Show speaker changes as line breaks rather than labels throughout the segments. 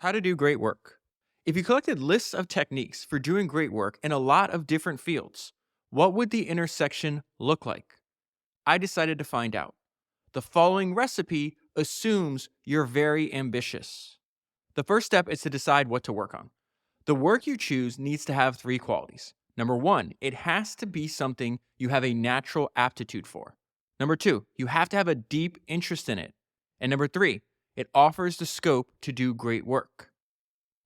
How to do great work. If you collected lists of techniques for doing great work in a lot of different fields, what would the intersection look like? I decided to find out. The following recipe assumes you're very ambitious. The first step is to decide what to work on. The work you choose needs to have three qualities. Number one, it has to be something you have a natural aptitude for. Number two, you have to have a deep interest in it. And number three, it offers the scope to do great work.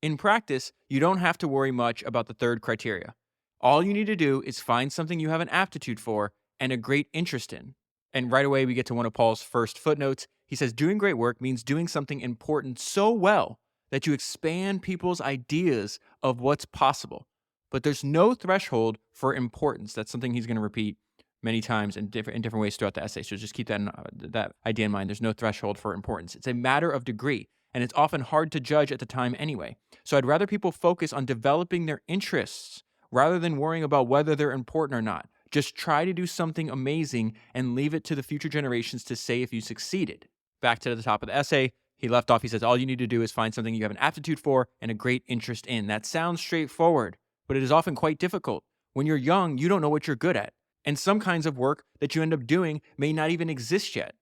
In practice, you don't have to worry much about the third criteria. All you need to do is find something you have an aptitude for and a great interest in. And right away, we get to one of Paul's first footnotes. He says, doing great work means doing something important so well that you expand people's ideas of what's possible. But there's no threshold for importance. That's something he's going to repeat many times in different ways throughout the essay. So just keep that idea in mind. There's no threshold for importance. It's a matter of degree, and it's often hard to judge at the time anyway. So I'd rather people focus on developing their interests rather than worrying about whether they're important or not. Just try to do something amazing and leave it to the future generations to say if you succeeded. Back to the top of the essay, he left off, he says, all you need to do is find something you have an aptitude for and a great interest in. That sounds straightforward, but it is often quite difficult. When you're young, you don't know what you're good at. And some kinds of work that you end up doing may not even exist yet.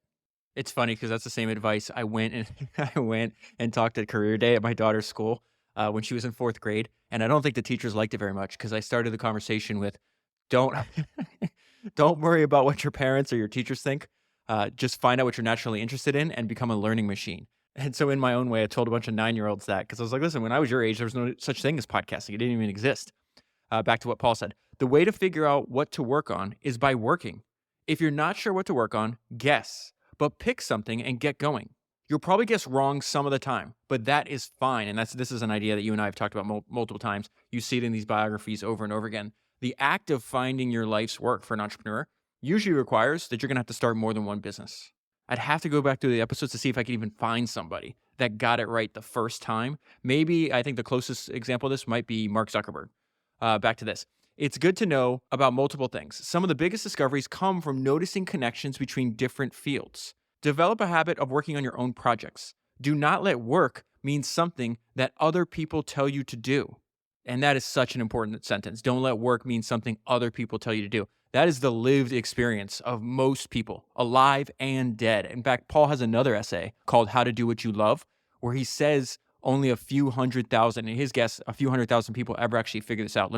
It's funny because that's the same advice I went and I went and talked at career day at my daughter's school when she was in fourth grade, and I don't think the teachers liked it very much because I started the conversation with, "Don't don't worry about what your parents or your teachers think. Just find out what you're naturally interested in and become a learning machine." And so, in my own way, I told a bunch of 9-year-olds that because I was like, "Listen, when I was your age, there was no such thing as podcasting; it didn't even exist." Back to what Paul said. The way to figure out what to work on is by working. If you're not sure what to work on, guess, but pick something and get going. You'll probably guess wrong some of the time, but that is fine. And this is an idea that you and I have talked about multiple times. You see it in these biographies over and over again. The act of finding your life's work for an entrepreneur usually requires that you're going to have to start more than one business. I'd have to go back through the episodes to see if I could even find somebody that got it right the first time. Maybe I think the closest example of this might be Mark Zuckerberg. Back to this. It's good to know about multiple things. Some of the biggest discoveries come from noticing connections between different fields. Develop a habit of working on your own projects. Do not let work mean something that other people tell you to do. And that is such an important sentence. Don't let work mean something other people tell you to do. That is the lived experience of most people, alive and dead. In fact, Paul has another essay called How to Do What You Love, where he says only a few 100,000, in his guess, a few 100,000 people ever actually figure this out.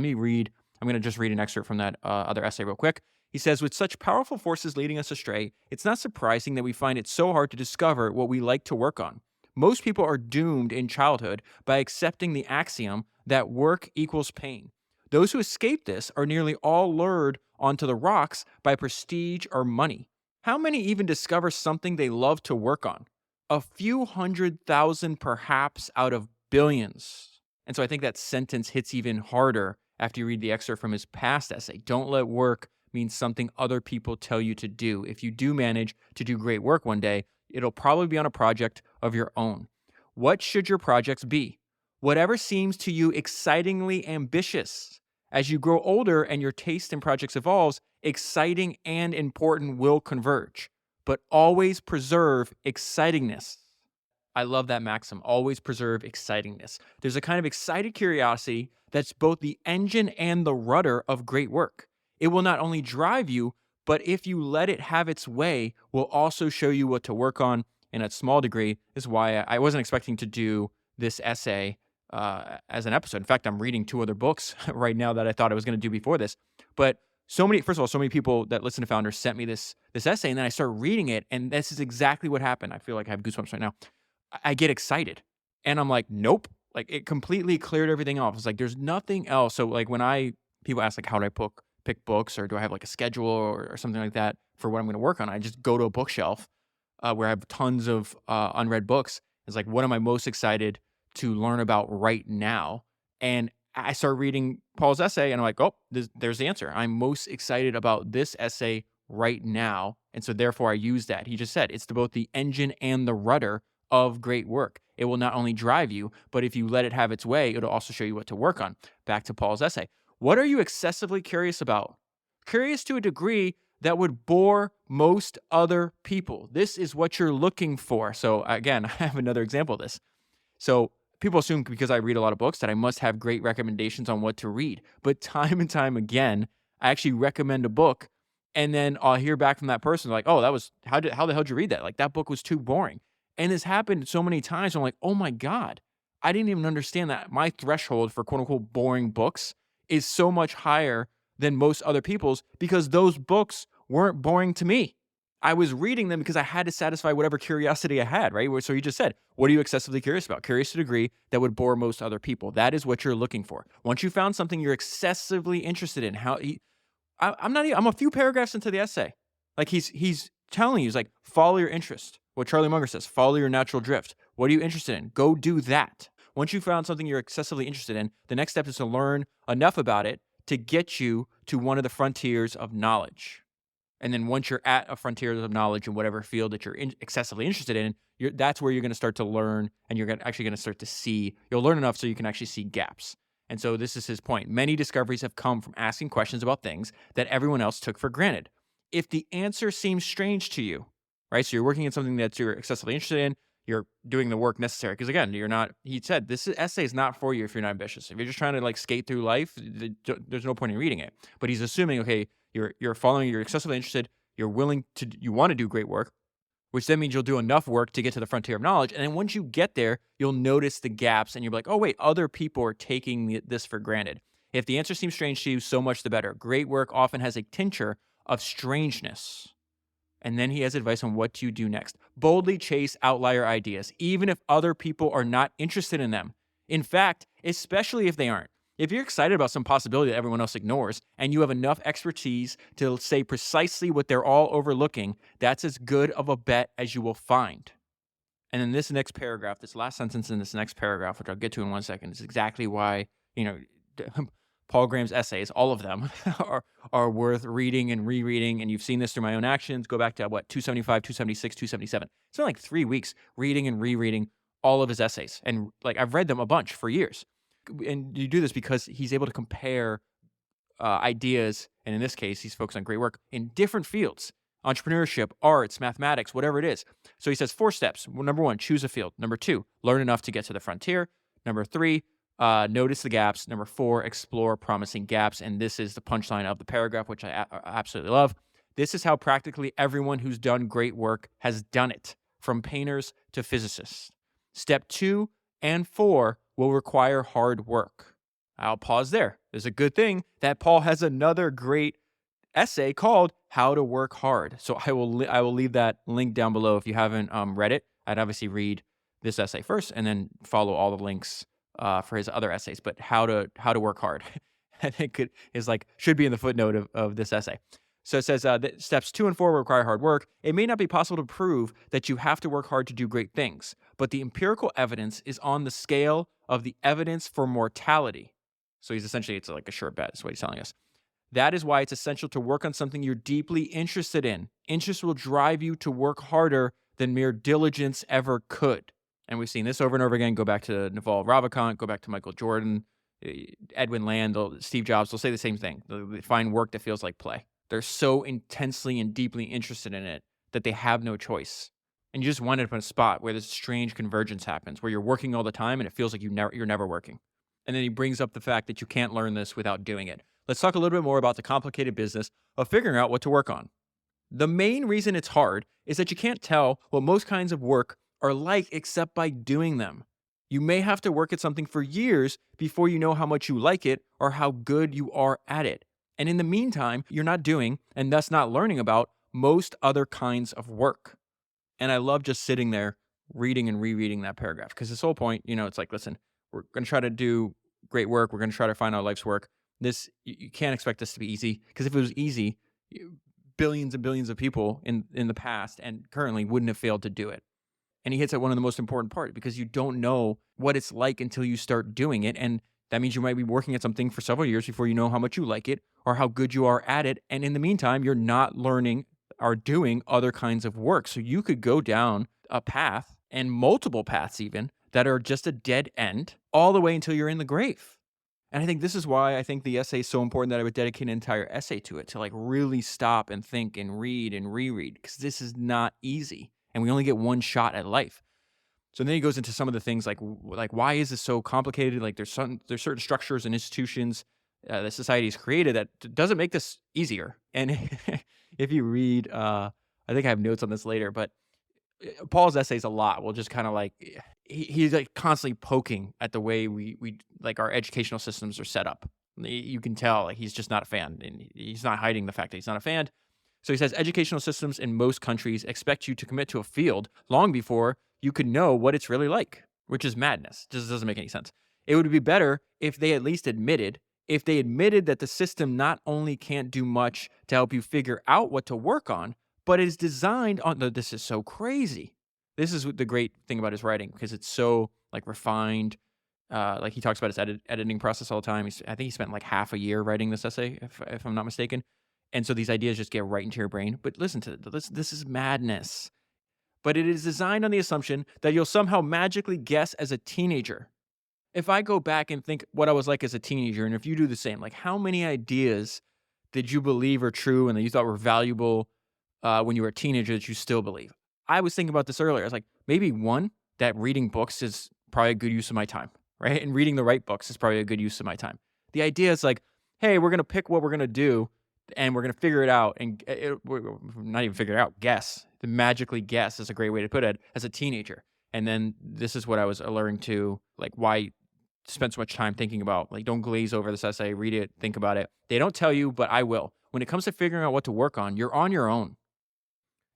I'm going to just read an excerpt from that other essay real quick. He says, with such powerful forces leading us astray, it's not surprising that we find it so hard to discover what we like to work on. Most people are doomed in childhood by accepting the axiom that work equals pain. Those who escape this are nearly all lured onto the rocks by prestige or money. How many even discover something they love to work on? A few 100,000 perhaps out of billions. And so I think that sentence hits even harder after you read the excerpt from his past essay. Don't let work mean something other people tell you to do. If you do manage to do great work one day, it'll probably be on a project of your own. What should your projects be? Whatever seems to you excitingly ambitious. As you grow older and your taste in projects evolves, exciting and important will converge. But always preserve excitingness. I love that maxim. Always preserve excitingness. There's a kind of excited curiosity that's both the engine and the rudder of great work. It will not only drive you, but if you let it have its way, will also show you what to work on. And at small degree is why I wasn't expecting to do this essay as an episode. In fact, I'm reading 2 other books right now that I thought I was going to do before this. But first of all, so many people that listen to Founders sent me this essay, and then I started reading it, and this is exactly what happened. I feel like I have goosebumps right now. I get excited, and I'm like, nope. Like, it completely cleared everything off. It's like, there's nothing else. So like people ask like, how do I pick books, or do I have like a schedule or something like that for what I'm going to work on? I just go to a bookshelf where I have tons of unread books. It's like, what am I most excited to learn about right now? And I start reading Paul's essay, and I'm like, oh, there's the answer. I'm most excited about this essay right now. And so therefore I use that. He just said it's both the engine and the rudder of great work. It will not only drive you, but if you let it have its way, it'll also show you what to work on. Back to Paul's essay. What are you excessively curious about? Curious to a degree that would bore most other people. This is what you're looking for. So again, I have another example of this. So people assume because I read a lot of books that I must have great recommendations on what to read. But time and time again, I actually recommend a book and then I'll hear back from that person like, "Oh, that was how the hell did you read that? Like that book was too boring." And this happened so many times. I'm like, "Oh my god, I didn't even understand that my threshold for quote unquote boring books is so much higher than most other people's because those books weren't boring to me. I was reading them because I had to satisfy whatever curiosity I had, right? So you just said, what are you excessively curious about? Curious to a degree that would bore most other people. That is what you're looking for. Once you found something you're excessively interested in, I'm not. I'm a few paragraphs into the essay. Like he's telling you, he's like, follow your interest. What Charlie Munger says, follow your natural drift. What are you interested in? Go do that. Once you found something you're excessively interested in, the next step is to learn enough about it to get you to one of the frontiers of knowledge. And then once you're at a frontier of knowledge in whatever field that you're excessively interested in, that's where you're going to start to learn, and you're actually going to start to see. You'll learn enough so you can actually see gaps. And so this is his point. Many discoveries have come from asking questions about things that everyone else took for granted. If the answer seems strange to you, right? So you're working in something that you're excessively interested in, you're doing the work necessary. Because again, you're not, he said, essay is not for you if you're not ambitious. If you're just trying to like skate through life, there's no point in reading it. But he's assuming, okay, you're following, you're excessively interested, you want to do great work, which then means you'll do enough work to get to the frontier of knowledge. And then once you get there, you'll notice the gaps and you'll be like, oh, wait, other people are taking this for granted. If the answer seems strange to you, so much the better. Great work often has a tincture of strangeness. And then he has advice on what you do next. Boldly chase outlier ideas, even if other people are not interested in them. In fact, especially if they aren't. If you're excited about some possibility that everyone else ignores, and you have enough expertise to say precisely what they're all overlooking, that's as good of a bet as you will find. And then this next paragraph, this last sentence in this next paragraph, which I'll get to in 1 second, is exactly why, Paul Graham's essays, all of them, are worth reading and rereading. And you've seen this through my own actions. Go back to 275, 276, 277. It's been like 3 weeks reading and rereading all of his essays. And like I've read them a bunch for years. And you do this because he's able to compare ideas. And in this case, he's focused on great work in different fields: entrepreneurship, arts, mathematics, whatever it is. So he says 4 steps. Well, number 1, choose a field. Number 2, learn enough to get to the frontier. Number 3, notice the gaps. Number 4, explore promising gaps. And this is the punchline of the paragraph, which I absolutely love. This is how practically everyone who's done great work has done it, from painters to physicists. Step 2 and 4 will require hard work. I'll pause there. There's a good thing that Paul has another great essay called How to Work Hard. So I will leave that link down below if you haven't read it. I'd obviously read this essay first and then follow all the links for his other essays. But how to work hard, I think should be in the footnote of this essay. So it says that steps 2 and 4 require hard work. It may not be possible to prove that you have to work hard to do great things, but the empirical evidence is on the scale of the evidence for mortality. So it's like a sure bet, is what he's telling us. That is why it's essential to work on something you're deeply interested in. Interest will drive you to work harder than mere diligence ever could. And we've seen this over and over again. Go back to Naval Ravikant, go back to Michael Jordan, Edwin Land, Steve Jobs. They'll say the same thing. They find work that feels like play. They're so intensely and deeply interested in it that they have no choice. And you just wind up in a spot where this strange convergence happens, where you're working all the time and it feels like you're never working. And then he brings up the fact that you can't learn this without doing it. Let's talk a little bit more about the complicated business of figuring out what to work on. The main reason it's hard is that you can't tell what most kinds of work are like except by doing them. You may have to work at something for years before you know how much you like it or how good you are at it. And in the meantime, you're not doing, and thus not learning about, most other kinds of work. And I love just sitting there reading and rereading that paragraph because this whole point, it's like, listen, we're going to try to do great work. We're going to try to find our life's work. You can't expect this to be easy, because if it was easy, billions and billions of people in the past and currently wouldn't have failed to do it. And he hits at one of the most important parts, because you don't know what it's like until you start doing it. And that means you might be working at something for several years before you know how much you like it or how good you are at it. And in the meantime, you're not learning or doing other kinds of work. So you could go down a path, and multiple paths even, that are just a dead end all the way until you're in the grave. And I think this is why I think the essay is so important, that I would dedicate an entire essay to it, to like really stop and think and read and reread, because this is not easy. And we only get one shot at life. So then he goes into some of the things like why is this so complicated? Like there's certain structures and institutions that society has created that doesn't make this easier. And if you read, I think I have notes on this later, but Paul's essays a lot will just kind of like he's like constantly poking at the way we like our educational systems are set up. You can tell like he's just not a fan, and he's not hiding the fact that he's not a fan. So he says educational systems in most countries expect you to commit to a field long before you could know what it's really like, which is madness. Just doesn't make any sense. It would be better if they at least admitted that the system not only can't do much to help you figure out what to work on, but is designed on this is so crazy. This is the great thing about his writing because it's so like refined. Like he talks about his editing process all the time. I think he spent like half a year writing this essay, if I'm not mistaken. And so these ideas just get right into your brain. But listen to this. This is madness. But it is designed on the assumption that you'll somehow magically guess as a teenager. If I go back and think what I was like as a teenager, and if you do the same, like how many ideas did you believe are true and that you thought were valuable when you were a teenager that you still believe? I was thinking about this earlier. I was like, maybe one, that reading books is probably a good use of my time, right? And reading the right books is probably a good use of my time. The idea is like, hey, we're going to pick what we're going to do and we're going to figure it out and we're not even figure it out, guess. The magically guess is a great way to put it as a teenager. And then this is what I was alerting to, like why spend so much time thinking about, like don't glaze over this essay, read it, think about it. They don't tell you, but I will. When it comes to figuring out what to work on, you're on your own.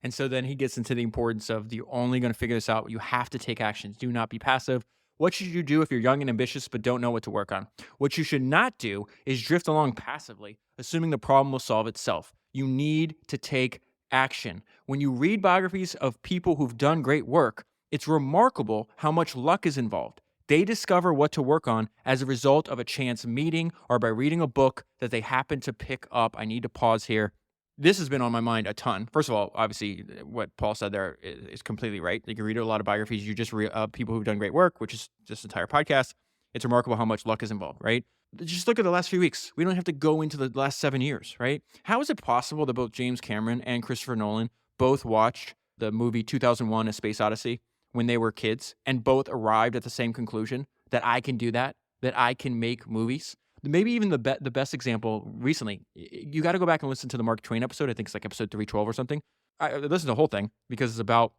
And so then he gets into the importance of you're only going to figure this out. You have to take actions. Do not be passive. What should you do if you're young and ambitious but don't know what to work on? What you should not do is drift along passively, assuming the problem will solve itself. You need to take action. When you read biographies of people who've done great work, it's remarkable how much luck is involved. They discover what to work on as a result of a chance meeting or by reading a book that they happen to pick up. I need to pause here. This has been on my mind a ton. First of all, obviously, what Paul said there is completely right. You can read a lot of biographies. You just read people who've done great work, which is this entire podcast. It's remarkable how much luck is involved, right? Just look at the last few weeks. We don't have to go into the last 7 years, right? How is it possible that both James Cameron and Christopher Nolan both watched the movie 2001: A Space Odyssey when they were kids and both arrived at the same conclusion that I can do that I can make movies? Maybe even the best example recently, you got to go back and listen to the Mark Twain episode. I think it's like episode 312 or something. I listened to the whole thing because it's about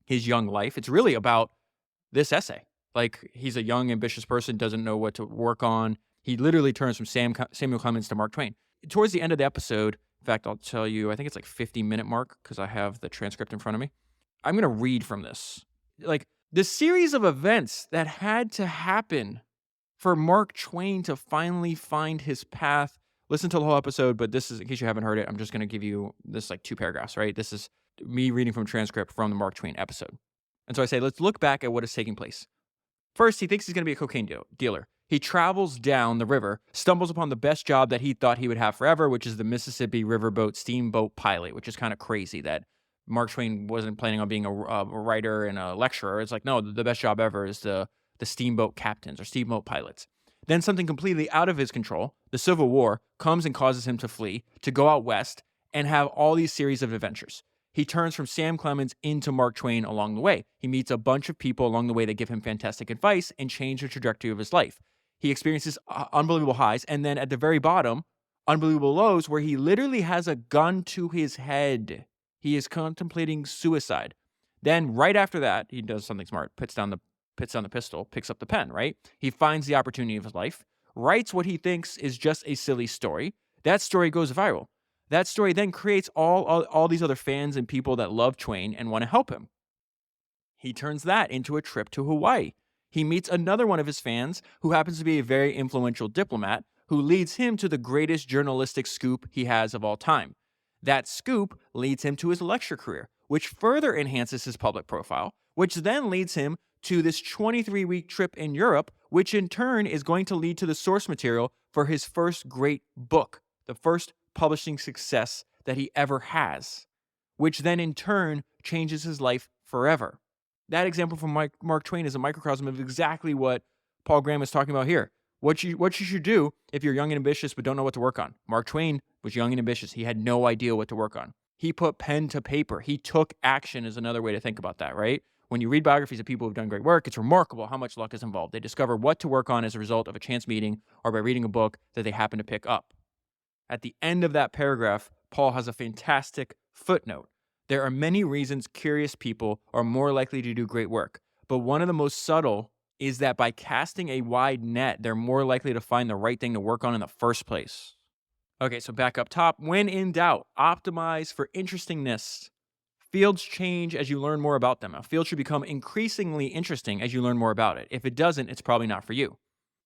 his young life. It's really about this essay. Like he's a young, ambitious person, doesn't know what to work on. He literally turns from Samuel Clemens to Mark Twain. Towards the end of the episode, in fact, I'll tell you, I think it's like 50-minute mark because I have the transcript in front of me. I'm going to read from this. Like the series of events that had to happen for Mark Twain to finally find his path. Listen to the whole episode, but this is, in case you haven't heard it, I'm just going to give you this like 2 paragraphs, right? This is me reading from a transcript from the Mark Twain episode. And so I say, let's look back at what is taking place. First, he thinks he's going to be a cocaine dealer. He travels down the river, stumbles upon the best job that he thought he would have forever, which is the Mississippi Riverboat steamboat pilot, which is kind of crazy that Mark Twain wasn't planning on being a writer and a lecturer. It's like, no, the best job ever is the steamboat captains or steamboat pilots. Then something completely out of his control, the Civil War, comes and causes him to flee, to go out west, and have all these series of adventures. He turns from Sam Clemens into Mark Twain along the way. He meets a bunch of people along the way that give him fantastic advice and change the trajectory of his life. He experiences unbelievable highs, and then at the very bottom, unbelievable lows where he literally has a gun to his head. He is contemplating suicide. Then right after that, he does something smart, puts down the pistol, picks up the pen, right? He finds the opportunity of his life, writes what he thinks is just a silly story. That story goes viral. That story then creates all these other fans and people that love Twain and want to help him. He turns that into a trip to Hawaii. He meets another one of his fans who happens to be a very influential diplomat who leads him to the greatest journalistic scoop he has of all time. That scoop leads him to his lecture career, which further enhances his public profile, which then leads him to this 23-week trip in Europe, which in turn is going to lead to the source material for his first great book, the first publishing success that he ever has, which then in turn changes his life forever. That example from Mark Twain is a microcosm of exactly what Paul Graham is talking about here. What you should do if you're young and ambitious but don't know what to work on. Mark Twain was young and ambitious. He had no idea what to work on. He put pen to paper. He took action is another way to think about that, right? When you read biographies of people who've done great work, it's remarkable how much luck is involved. They discover what to work on as a result of a chance meeting or by reading a book that they happen to pick up. At the end of that paragraph, Paul has a fantastic footnote. There are many reasons curious people are more likely to do great work, but one of the most subtle is that by casting a wide net, they're more likely to find the right thing to work on in the first place. Okay, so back up top. When in doubt, optimize for interestingness. Fields change as you learn more about them. A field should become increasingly interesting as you learn more about it. If it doesn't, it's probably not for you.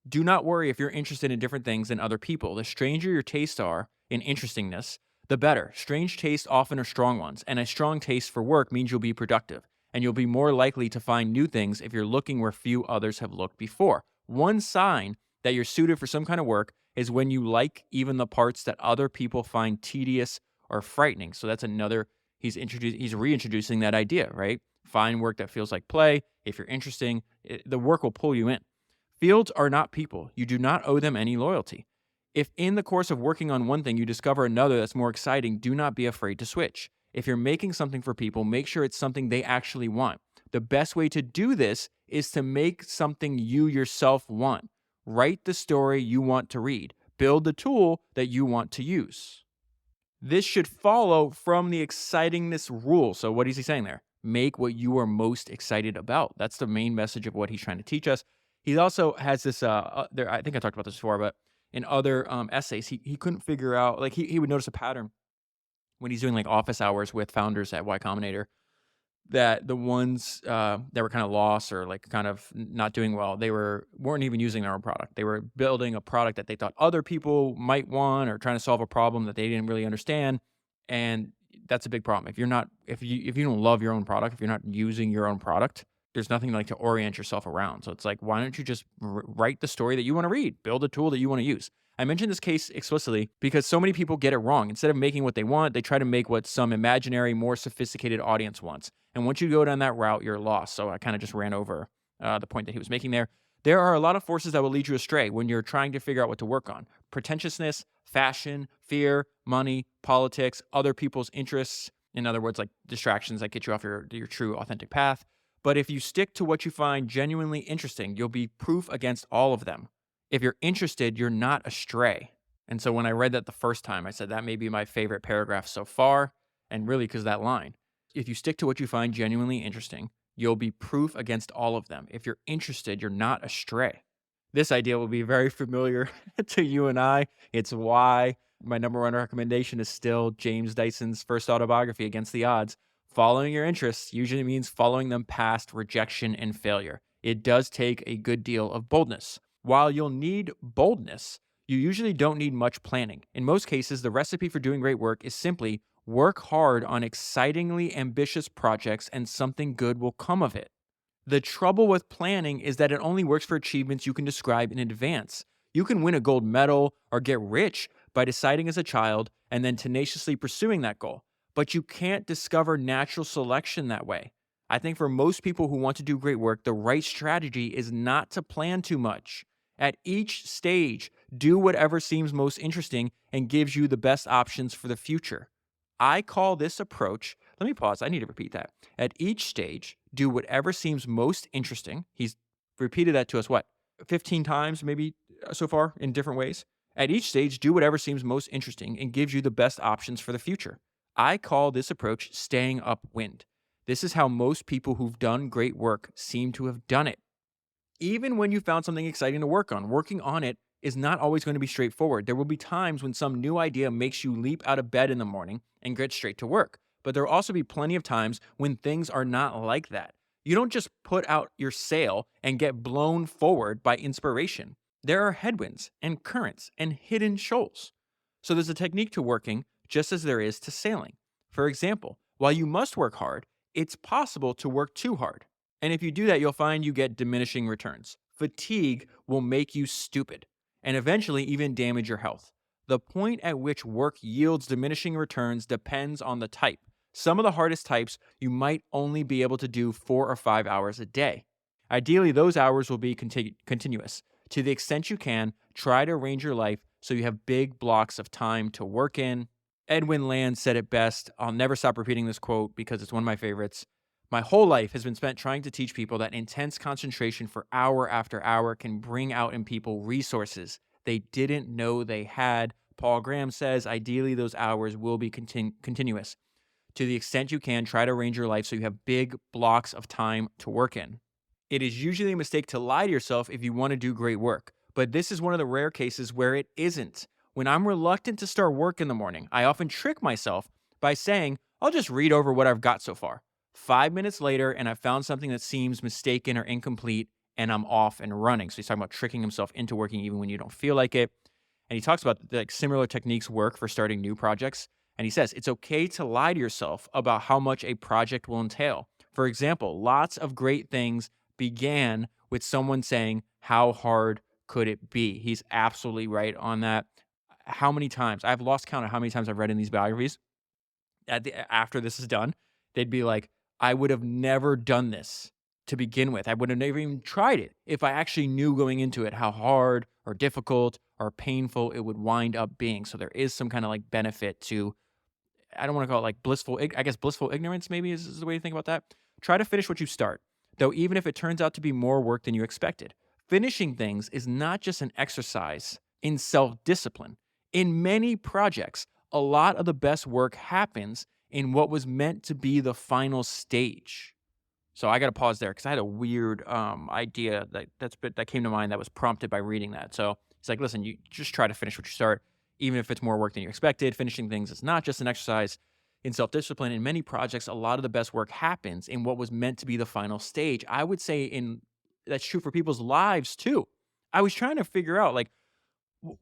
Do not worry if you're interested in different things than other people. The stranger your tastes are in interestingness, the better. Strange tastes often are strong ones, and a strong taste for work means you'll be productive, and you'll be more likely to find new things if you're looking where few others have looked before. One sign that you're suited for some kind of work is when you like even the parts that other people find tedious or frightening. So that's another, he's reintroducing that idea, right? Find work that feels like play. If you're interesting, the work will pull you in. Fields are not people. You do not owe them any loyalty. If in the course of working on one thing you discover another that's more exciting, do not be afraid to switch. If you're making something for people, make sure it's something they actually want. The best way to do this is to make something you yourself want. Write the story you want to read. Build the tool that you want to use. This should follow from the excitingness rule. So what is he saying there? Make what you are most excited about. That's the main message of what he's trying to teach us. He also has this, I think I talked about this before, but in other essays, he couldn't figure out, like he would notice a pattern when he's doing like office hours with founders at Y Combinator, that the ones that were kind of lost or like kind of not doing well, they weren't even using their own product. They were building a product that they thought other people might want or trying to solve a problem that they didn't really understand. And that's a big problem. If you don't love your own product, if you're not using your own product, there's nothing like to orient yourself around. So it's like, why don't you just write the story that you want to read, build a tool that you want to use? I mentioned this case explicitly because so many people get it wrong. Instead of making what they want, they try to make what some imaginary, more sophisticated audience wants. And once you go down that route, you're lost. So I kind of just ran over the point that he was making there. There are a lot of forces that will lead you astray when you're trying to figure out what to work on. Pretentiousness, fashion, fear, money, politics, other people's interests. In other words, like distractions that get you off your true, authentic path. But if you stick to what you find genuinely interesting, you'll be proof against all of them. If you're interested, you're not astray. And so when I read that the first time, I said that may be my favorite paragraph so far. And really, because that line, if you stick to what you find genuinely interesting, you'll be proof against all of them. If you're interested, you're not astray. This idea will be very familiar to you and I. It's why my number one recommendation is still James Dyson's first autobiography, Against the Odds. Following your interests usually means following them past rejection and failure. It does take a good deal of boldness. While you'll need boldness, you usually don't need much planning. In most cases, the recipe for doing great work is simply work hard on excitingly ambitious projects and something good will come of it. The trouble with planning is that it only works for achievements you can describe in advance. You can win a gold medal or get rich by deciding as a child and then tenaciously pursuing that goal. But you can't discover natural selection that way. I think for most people who want to do great work, the right strategy is not to plan too much. At each stage, do whatever seems most interesting and gives you the best options for the future. I call this approach, let me pause, I need to repeat that. At each stage, do whatever seems most interesting. He's repeated that to us, 15 times maybe so far in different ways. At each stage, do whatever seems most interesting and gives you the best options for the future. I call this approach staying upwind. This is how most people who've done great work seem to have done it. Even when you found something exciting to work on, working on it is not always going to be straightforward. There will be times when some new idea makes you leap out of bed in the morning and get straight to work. But there will also be plenty of times when things are not like that. You don't just put out your sail and get blown forward by inspiration. There are headwinds and currents and hidden shoals. So there's a technique to working just as there is to sailing. For example, while you must work hard, it's possible to work too hard. And if you do that, you'll find you get diminishing returns. Fatigue will make you stupid and eventually even damage your health. The point at which work yields diminishing returns depends on the type. Some of the hardest types you might only be able to do 4 or 5 hours a day. Ideally, those hours will be continuous. To the extent you can, try to arrange your life so you have big blocks of time to work in. Edwin Land said it best. I'll never stop repeating this quote because it's one of my favorites. My whole life has been spent trying to teach people that intense concentration for hour after hour can bring out in people resources they didn't know they had. Paul Graham says ideally those hours will be continuous. To the extent you can, try to arrange your life so you have big blocks of time to work in. It is usually a mistake to lie to yourself if you want to do great work, but this is one of the rare cases where it isn't. When I'm reluctant to start work in the morning, I often trick myself by saying, I'll just read over what I've got so far. 5 minutes later, and I've found something that seems mistaken or incomplete, and I'm off and running. So he's talking about tricking himself into working even when you don't feel like it. And he talks about like similar techniques work for starting new projects. And he says it's okay to lie to yourself about how much a project will entail. For example, lots of great things began with someone saying, how hard could it be? He's absolutely right on that. How many times? I've lost count of how many times I've read in these biographies after this is done, they'd be like, I would have never done this to begin with. I would have never even tried it if I actually knew going into it how hard or difficult or painful it would wind up being. So there is some kind of like benefit to, I don't want to call it like blissful, I guess blissful ignorance maybe is the way to think about that. Try to finish what you start, though, even if it turns out to be more work than you expected. Finishing things is not just an exercise in self discipline. In many projects, a lot of the best work happens in what was meant to be the final stage. So I got to pause there because I had a weird idea that came to mind that was prompted by reading that. So it's like, listen, you just try to finish what you start, even if it's more work than you expected. Finishing things is not just an exercise in self-discipline. In many projects, a lot of the best work happens in what was meant to be the final stage. I would say that's true for people's lives too. I was trying to figure out like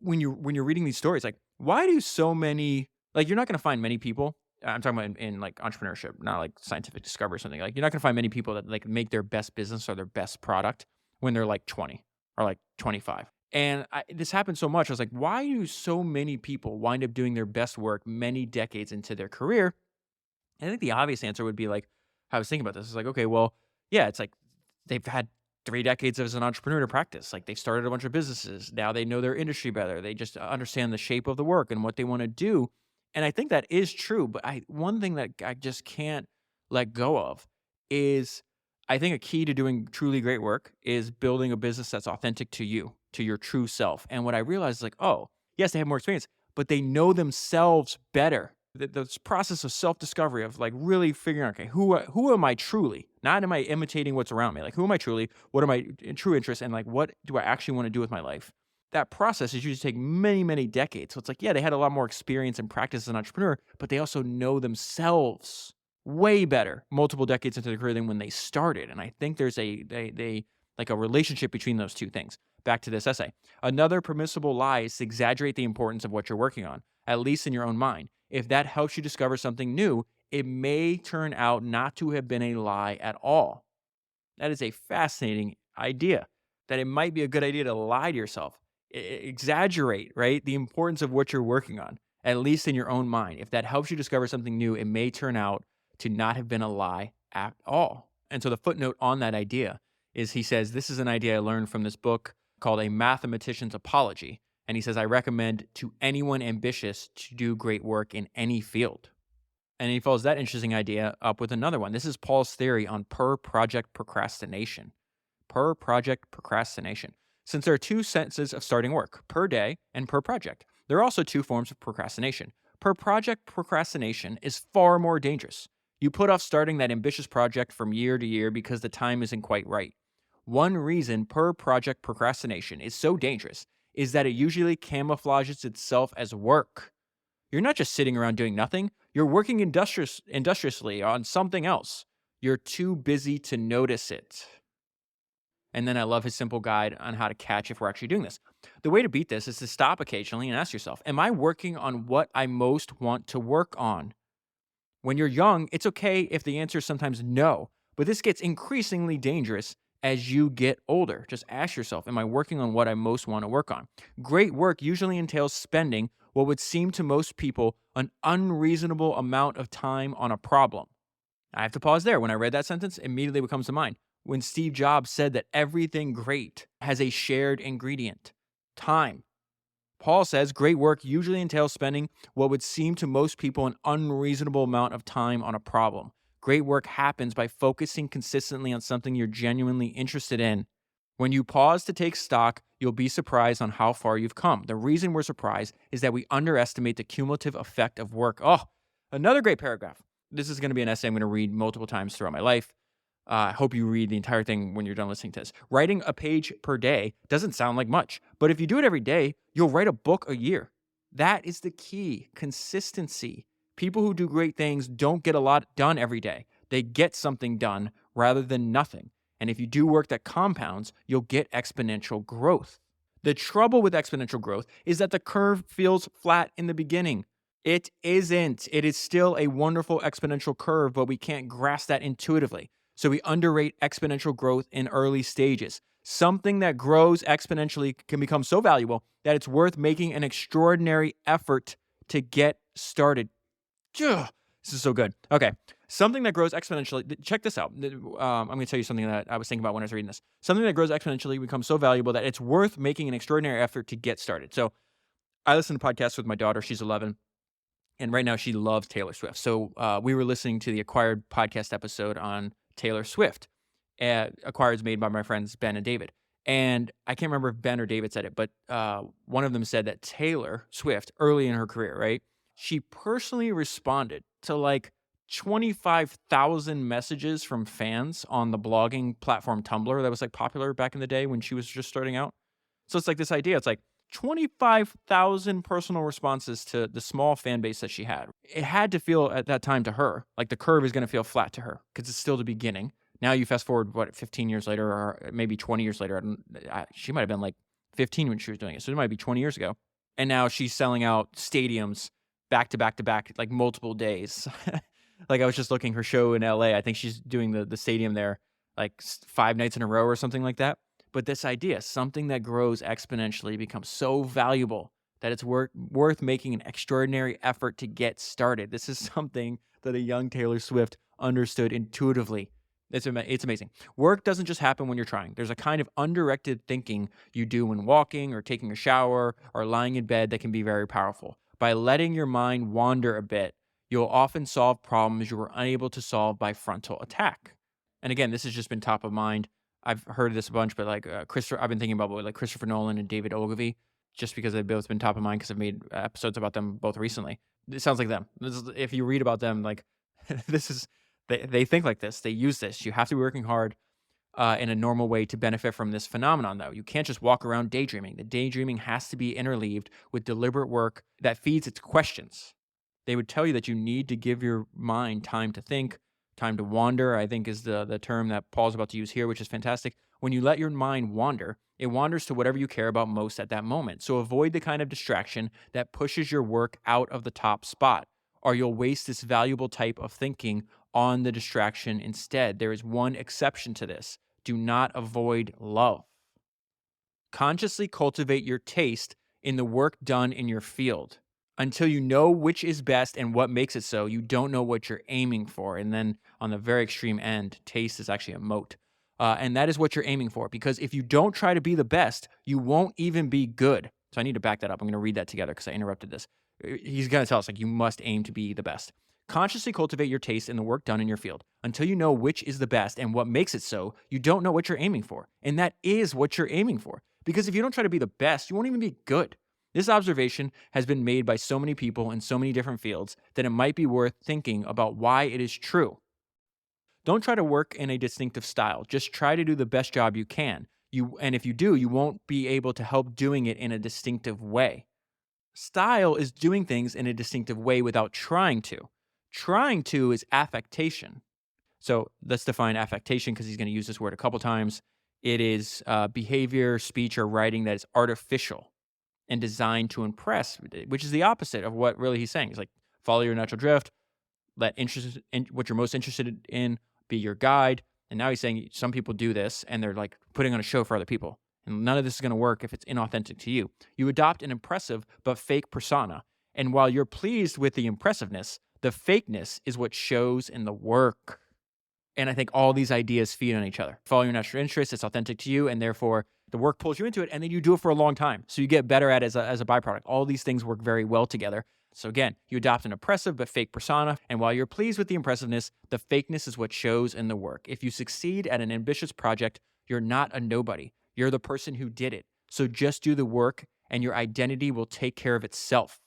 when you're reading these stories, like why do so many like you're not going to find many people. I'm talking about in like entrepreneurship, not like scientific discovery or something. Like you're not going to find many people that like make their best business or their best product when they're like 20 or like 25. And this happened so much. I was like, why do so many people wind up doing their best work many decades into their career? And I think the obvious answer would be like, I was thinking about this. It's like, okay, well, yeah, it's like they've had 3 decades as an entrepreneur to practice. Like they started a bunch of businesses. Now they know their industry better. They just understand the shape of the work and what they want to do. And I think that is true. But one thing that I just can't let go of is I think a key to doing truly great work is building a business that's authentic to you, to your true self. And what I realized is like, oh, yes, they have more experience, but they know themselves better. This process of self-discovery of like really figuring out, okay, who am I truly? Not am I imitating what's around me? Like who am I truly? What are my true interests? And like what do I actually want to do with my life? That process is usually take many, many decades. So it's like, yeah, they had a lot more experience and practice as an entrepreneur, but they also know themselves way better multiple decades into their career than when they started. And I think there's they like a relationship between those two things. Back to this essay. Another permissible lie is to exaggerate the importance of what you're working on, at least in your own mind. If that helps you discover something new, it may turn out not to have been a lie at all. That is a fascinating idea, that it might be a good idea to lie to yourself. Exaggerate, right? The importance of what you're working on, at least in your own mind. If that helps you discover something new, it may turn out to not have been a lie at all. And so the footnote on that idea is he says, this is an idea I learned from this book called A Mathematician's Apology. And he says, I recommend to anyone ambitious to do great work in any field. And he follows that interesting idea up with another one. This is Paul's theory on per project procrastination. Per project procrastination. Since there are two senses of starting work, per day and per project, there are also two forms of procrastination. Per project procrastination is far more dangerous. You put off starting that ambitious project from year to year because the time isn't quite right. One reason per project procrastination is so dangerous is that it usually camouflages itself as work. You're not just sitting around doing nothing. You're working industriously on something else. You're too busy to notice it. And then I love his simple guide on how to catch if we're actually doing this. The way to beat this is to stop occasionally and ask yourself, am I working on what I most want to work on? When you're young, it's okay if the answer is sometimes no, but this gets increasingly dangerous as you get older. Just ask yourself, am I working on what I most want to work on? Great work usually entails spending what would seem to most people an unreasonable amount of time on a problem. I have to pause there. When I read that sentence, immediately what comes to mind. When Steve Jobs said that everything great has a shared ingredient, time. Paul says great work usually entails spending what would seem to most people an unreasonable amount of time on a problem. Great work happens by focusing consistently on something you're genuinely interested in. When you pause to take stock, you'll be surprised on how far you've come. The reason we're surprised is that we underestimate the cumulative effect of work. Oh, another great paragraph. This is going to be an essay I'm going to read multiple times throughout my life. I hope you read the entire thing when you're done listening to this. Writing a page per day doesn't sound like much, but if you do it every day, you'll write a book a year. That is the key: consistency. People who do great things don't get a lot done every day. They get something done rather than nothing. And if you do work that compounds, you'll get exponential growth. The trouble with exponential growth is that the curve feels flat in the beginning. It isn't. It is still a wonderful exponential curve, but we can't grasp that intuitively. So we underrate exponential growth in early stages. Something that grows exponentially can become so valuable that it's worth making an extraordinary effort to get started. Ugh, this is so good. Okay. Something that grows exponentially. Check this out. I'm going to tell you something that I was thinking about when I was reading this. Something that grows exponentially becomes so valuable that it's worth making an extraordinary effort to get started. So I listen to podcasts with my daughter. She's 11. And right now she loves Taylor Swift. So we were listening to the Acquired podcast episode on Taylor Swift. Acquired is made by my friends Ben and David. And I can't remember if Ben or David said it, but one of them said that Taylor Swift, early in her career, right, she personally responded to like 25,000 messages from fans on the blogging platform Tumblr that was like popular back in the day when she was just starting out. So it's like this idea. It's like 25,000 personal responses to the small fan base that she had. It had to feel at that time to her like the curve is going to feel flat to her because it's still the beginning. Now you fast forward, 15 years later or maybe 20 years later. She might have been like 15 when she was doing it. So it might be 20 years ago. And now she's selling out stadiums back to back to back, like multiple days. Like I was just looking her show in LA. I think she's doing the stadium there like 5 nights in a row or something like that. But this idea, something that grows exponentially, becomes so valuable that it's worth making an extraordinary effort to get started. This is something that a young Taylor Swift understood intuitively. It's amazing. Work doesn't just happen when you're trying. There's a kind of undirected thinking you do when walking or taking a shower or lying in bed that can be very powerful. By letting your mind wander a bit, you'll often solve problems you were unable to solve by frontal attack. And again, this has just been top of mind. I've heard this a bunch, but like I've been thinking about like Christopher Nolan and David Ogilvy, just because they've both been top of mind because I've made episodes about them both recently. It sounds like them. If you read about them, like this is they think like this. They use this. You have to be working hard in a normal way to benefit from this phenomenon, though. You can't just walk around daydreaming. The daydreaming has to be interleaved with deliberate work that feeds its questions. They would tell you that you need to give your mind time to think, time to wander, I think is the term that Paul's about to use here, which is fantastic. When you let your mind wander, it wanders to whatever you care about most at that moment. So avoid the kind of distraction that pushes your work out of the top spot, or you'll waste this valuable type of thinking on the distraction instead. There is one exception to this. Do not avoid love. Consciously cultivate your taste in the work done in your field. Until you know which is best and what makes it so, you don't know what you're aiming for. And then on the very extreme end, taste is actually a moat. And that is what you're aiming for. Because if you don't try to be the best, you won't even be good. So I need to back that up. I'm going to read that together because I interrupted this. He's going to tell us, like, you must aim to be the best. Consciously cultivate your taste in the work done in your field. Until you know which is the best and what makes it so, you don't know what you're aiming for. And that is what you're aiming for. Because if you don't try to be the best, you won't even be good. This observation has been made by so many people in so many different fields that it might be worth thinking about why it is true. Don't try to work in a distinctive style. Just try to do the best job you can. And if you do, you won't be able to help doing it in a distinctive way. Style is doing things in a distinctive way without trying to. Trying to is affectation. So let's define affectation because he's going to use this word a couple times. It is behavior, speech, or writing that is artificial and designed to impress, which is the opposite of what really he's saying. He's like, follow your natural drift, let what you're most interested in be your guide. And now he's saying some people do this and they're like putting on a show for other people. And none of this is going to work if it's inauthentic to you. You adopt an impressive but fake persona. And while you're pleased with the impressiveness, the fakeness is what shows in the work. And I think all these ideas feed on each other. Follow your natural interest, it's authentic to you, and therefore the work pulls you into it, and then you do it for a long time. So you get better at it as a byproduct. All these things work very well together. So again, you adopt an oppressive but fake persona, and while you're pleased with the impressiveness, the fakeness is what shows in the work. If you succeed at an ambitious project, you're not a nobody. You're the person who did it. So just do the work, and your identity will take care of itself.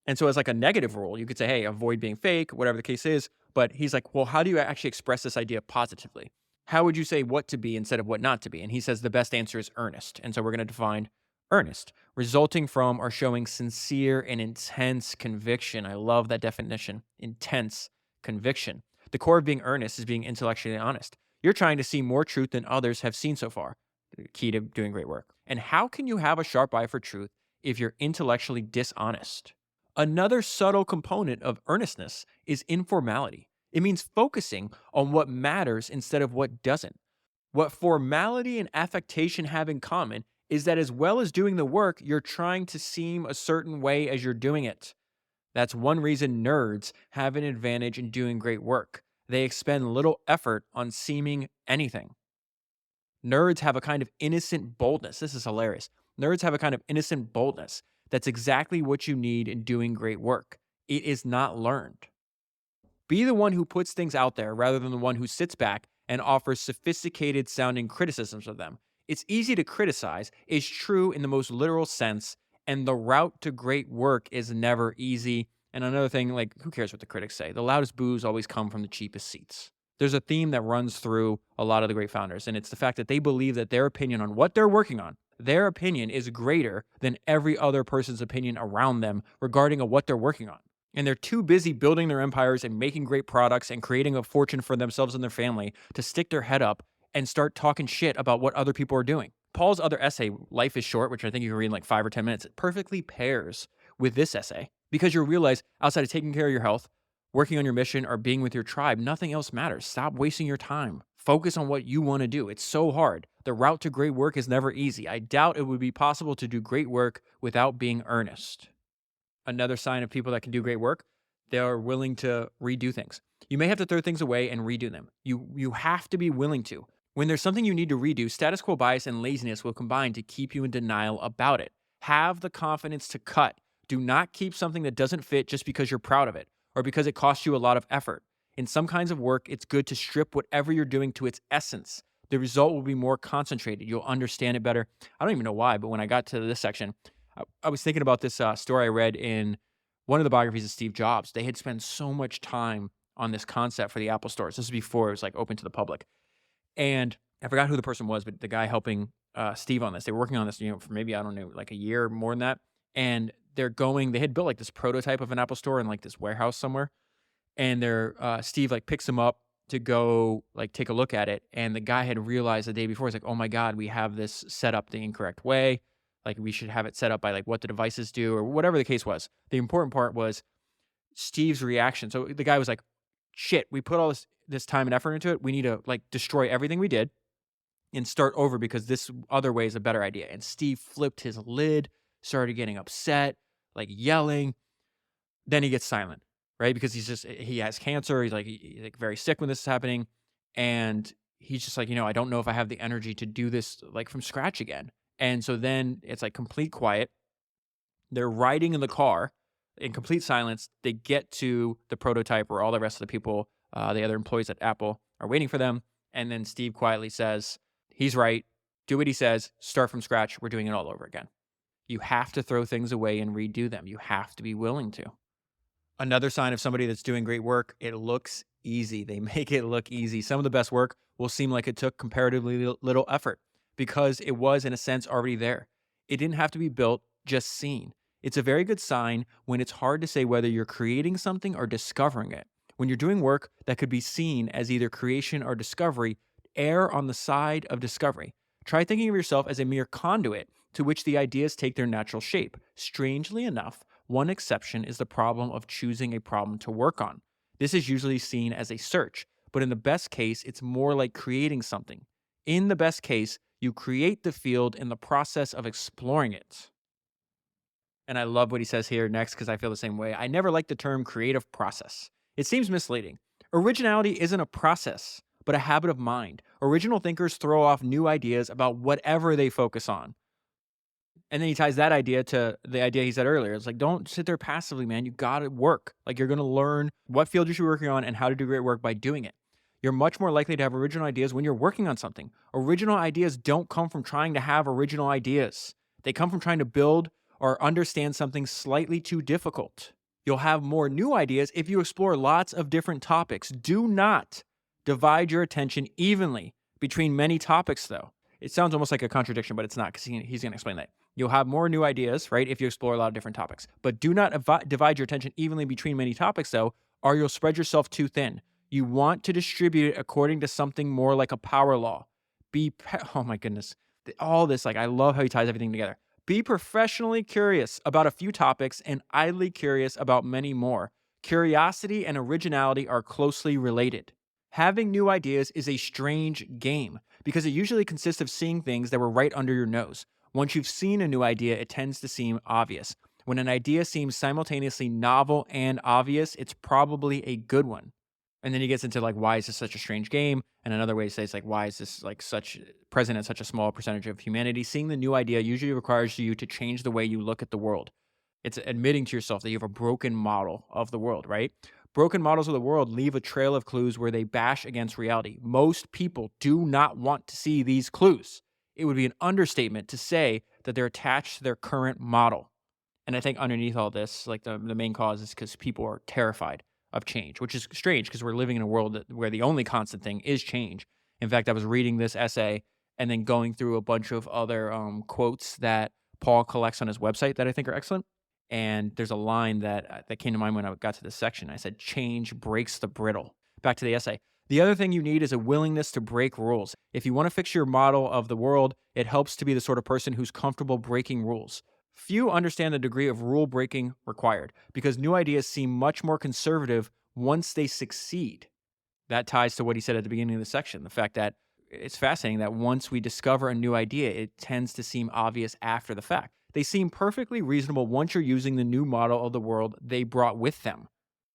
And so as like a negative rule, you could say, hey, avoid being fake, whatever the case is. But he's like, well, how do you actually express this idea positively? How would you say what to be instead of what not to be? And he says the best answer is earnest. And so we're going to define earnest, resulting from or showing sincere and intense conviction. I love that definition, intense conviction. The core of being earnest is being intellectually honest. You're trying to see more truth than others have seen so far. The key to doing great work. And how can you have a sharp eye for truth if you're intellectually dishonest? Another subtle component of earnestness is informality. It means focusing on what matters instead of what doesn't. What formality and affectation have in common is that as well as doing the work, you're trying to seem a certain way as you're doing it. That's one reason nerds have an advantage in doing great work. They expend little effort on seeming anything. Nerds have a kind of innocent boldness. This is hilarious. Nerds have a kind of innocent boldness. That's exactly what you need in doing great work. It is not learned. Be the one who puts things out there rather than the one who sits back and offers sophisticated sounding criticisms of them. It's easy to criticize, is true in the most literal sense, and the route to great work is never easy. And another thing, like, who cares what the critics say? The loudest boos always come from the cheapest seats. There's a theme that runs through a lot of the great founders, and it's the fact that they believe that their opinion on what they're working on, their opinion is greater than every other person's opinion around them regarding what they're working on. And they're too busy building their empires and making great products and creating a fortune for themselves and their family to stick their head up and start talking shit about what other people are doing. Paul's other essay, Life is Short, which I think you can read in like 5 or 10 minutes, it perfectly pairs with this essay because you'll realize outside of taking care of your health, working on your mission, or being with your tribe, nothing else matters. Stop wasting your time. Focus on what you want to do. It's so hard. The route to great work is never easy. I doubt it would be possible to do great work without being earnest. Another sign of people that can do great work, they are willing to redo things. You may have to throw things away and redo them. You have to be willing to. When there's something you need to redo, status quo bias and laziness will combine to keep you in denial about it. Have the confidence to cut. Do not keep something that doesn't fit just because you're proud of it or because it costs you a lot of effort. In some kinds of work, it's good to strip whatever you're doing to its essence. The result will be more concentrated. You'll understand it better. I don't even know why, but when I got to this section, I was thinking about this story I read in one of the biographies of Steve Jobs. They had spent so much time on this concept for the Apple stores. This was before it was like open to the public. And I forgot who the person was, but the guy helping Steve on this, they were working on this, for maybe, I don't know, like a year or more than that. And they had built like this prototype of an Apple store in like this warehouse somewhere. And Steve like picks him up to go like take a look at it. And the guy had realized the day before, he's like, oh my God, we have this set up the incorrect way. Like we should have it set up by like what the devices do or whatever the case was. The important part was Steve's reaction. So the guy was like, shit, we put all this time and effort into it. We need to like destroy everything we did and start over because this other way is a better idea. And Steve flipped his lid, started getting upset, like yelling. Then he gets silent, right? Because he has cancer. He's like very sick when this is happening. And he's just like, I don't know if I have the energy to do this like from scratch again. And so then it's like complete quiet. They're riding in the car in complete silence. They get to the prototype where all the rest of the people, the other employees at Apple are waiting for them. And then Steve quietly says, he's right. Do what he says. Start from scratch. We're doing it all over again. You have to throw things away and redo them. You have to be willing to. Another sign of somebody that's doing great work, it looks easy. They make it look easy. Some of the best work will seem like it took comparatively little effort because it was, in a sense, already there. It didn't have to be built, just seen. It's a very good sign when it's hard to say whether you're creating something or discovering it. When you're doing work that could be seen as either creation or discovery, err on the side of discovery. Try thinking of yourself as a mere conduit to which the ideas take their natural shape. Strangely enough, one exception is the problem of choosing a problem to work on. This is usually seen as a search, but in the best case, it's more like creating something. In the best case, you create the field in the process of exploring it. And I love what he says here next because I feel the same way. I never like the term creative process. It seems misleading. Originality isn't a process, but a habit of mind. Original thinkers throw off new ideas about whatever they focus on. And then he ties that idea to the idea he said earlier. It's like, don't sit there passively, man. You got to work. Like, you're going to learn what field you should be working on and how to do great work by doing it. You're much more likely to have original ideas when you're working on something. Original ideas don't come from trying to have original ideas, they come from trying to build or understand something slightly too difficult. You'll have more new ideas if you explore lots of different topics. Do not divide your attention evenly between many topics, though. It sounds almost like a contradiction, but it's not, because he's going to explain that. You'll have more new ideas, right, if you explore a lot of different topics. But do not divide your attention evenly between many topics, though, or you'll spread yourself too thin. You want to distribute it according to something more like a power law. Oh my goodness. All this, like, I love how he ties everything together. Be professionally curious about a few topics and idly curious about many more. Curiosity and originality are closely related. Having new ideas is a strange game because it usually consists of seeing things that were right under your nose. Once you've seen a new idea, it tends to seem obvious. When an idea seems simultaneously novel and obvious, it's probably a good one. And then he gets into, like, why is this such a strange game? And another way to say it's like, why is this, like, such present at such a small percentage of humanity? Seeing the new idea usually requires you to change the way you look at the world. It's admitting to yourself that you have a broken model of the world, right? Broken models of the world leave a trail of clues where they bash against reality. Most people do not want to see these clues. It would be an understatement to say that they're attached to their current model. And I think underneath all this, like, the main cause is because people are terrified of change, which is strange because we're living in a world where the only constant thing is change. In fact, I was reading this essay and then going through a bunch of other quotes that Paul collects on his website that I think are excellent. And there's a line that came to mind when I got to this section. I said, "Change breaks the brittle." Back to the essay. The other thing you need is a willingness to break rules. If you want to fix your model of the world, it helps to be the sort of person who's comfortable breaking rules. Few understand the degree of rule breaking required because new ideas seem much more conservative once they succeed. That ties to what he said at the beginning of the section, the fact that it's fascinating that once we discover a new idea, it tends to seem obvious after the fact. They seem perfectly reasonable once you're using the new model of the world they brought with them.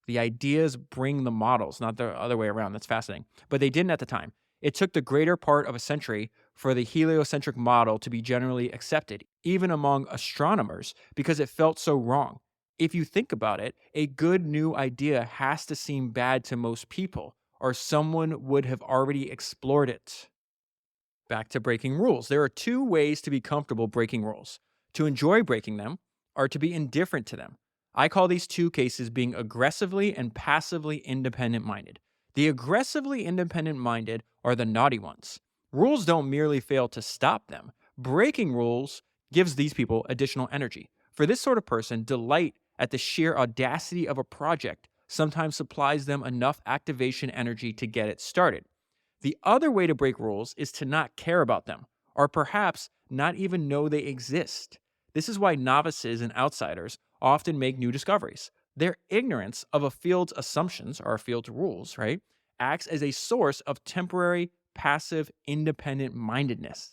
The ideas bring the models, not the other way around. That's fascinating. But they didn't at the time. It took the greater part of a century for the heliocentric model to be generally accepted, even among astronomers, because it felt so wrong. If you think about it, a good new idea has to seem bad to most people, or someone would have already explored it. Back to breaking rules. There are two ways to be comfortable breaking rules: to enjoy breaking them or to be indifferent to them. I call these two cases being aggressively and passively independent minded. The aggressively independent minded are the naughty ones. Rules don't merely fail to stop them. Breaking rules gives these people additional energy. For this sort of person, delight at the sheer audacity of a project sometimes supplies them enough activation energy to get it started. The other way to break rules is to not care about them, or perhaps not even know they exist. This is why novices and outsiders often make new discoveries. Their ignorance of a field's assumptions, or a field's rules, right, acts as a source of temporary, passive, independent mindedness.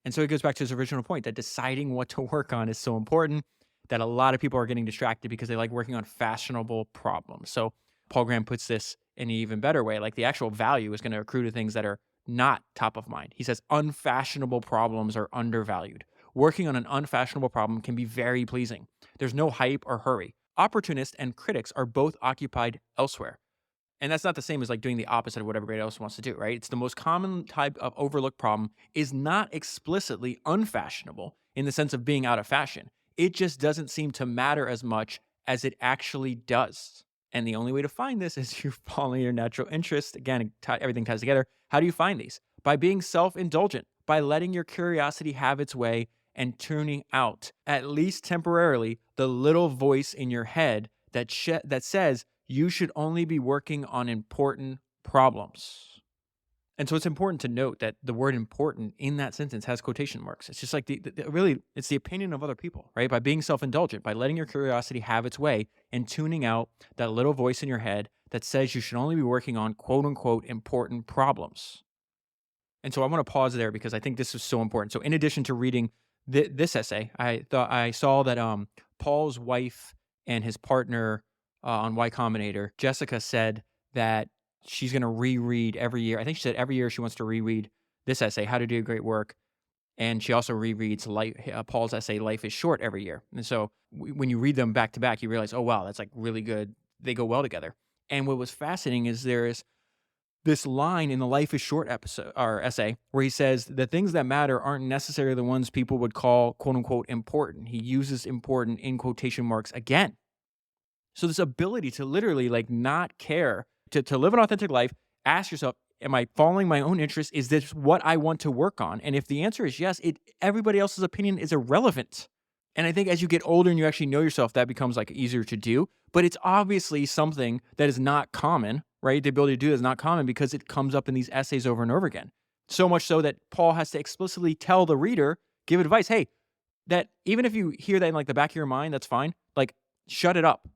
And so it goes back to his original point that deciding what to work on is so important, that a lot of people are getting distracted because they like working on fashionable problems. So Paul Graham puts this in an even better way. Like, the actual value is going to accrue to things that are not top of mind. He says unfashionable problems are undervalued. Working on an unfashionable problem can be very pleasing. There's no hype or hurry. Opportunists and critics are both occupied elsewhere. And that's not the same as, like, doing the opposite of what everybody else wants to do, right? It's the most common type of overlooked problem is not explicitly unfashionable in the sense of being out of fashion. It just doesn't seem to matter as much as it actually does. And the only way to find this is you following your natural interest. Again, everything ties together. How do you find these? By being self-indulgent, by letting your curiosity have its way and tuning out, at least temporarily, the little voice in your head that says you should only be working on important problems. And so it's important to note that the word important in that sentence has quotation marks. It's just like really, it's the opinion of other people, right? By being self-indulgent, by letting your curiosity have its way and tuning out that little voice in your head that says you should only be working on quote unquote important problems. And so I want to pause there because I think this is so important. So in addition to reading this essay, I saw that Paul's wife and his partner on Y Combinator, Jessica, said that she's going to reread every year. I think she said every year she wants to reread this essay, How to Do Great Work. And she also rereads Paul's essay, Life is Short, every year. And so when you read them back to back, you realize, oh, wow, that's like really good. They go well together. And what was fascinating is there is this line in the Life is Short episode or essay where he says the things that matter aren't necessarily the ones people would call quote unquote important. He uses important in quotation marks again. So this ability to literally like not care, to live an authentic life, ask yourself, am I following my own interest? Is this what I want to work on? And if the answer is yes, everybody else's opinion is irrelevant. And I think as you get older and you actually know yourself, that becomes like easier to do. But it's obviously something that is not common, right? The ability to do that is not common because it comes up in these essays over and over again. So much so that Paul has to explicitly tell the reader, give advice, hey, that even if you hear that in like the back of your mind, that's fine. Like, shut it up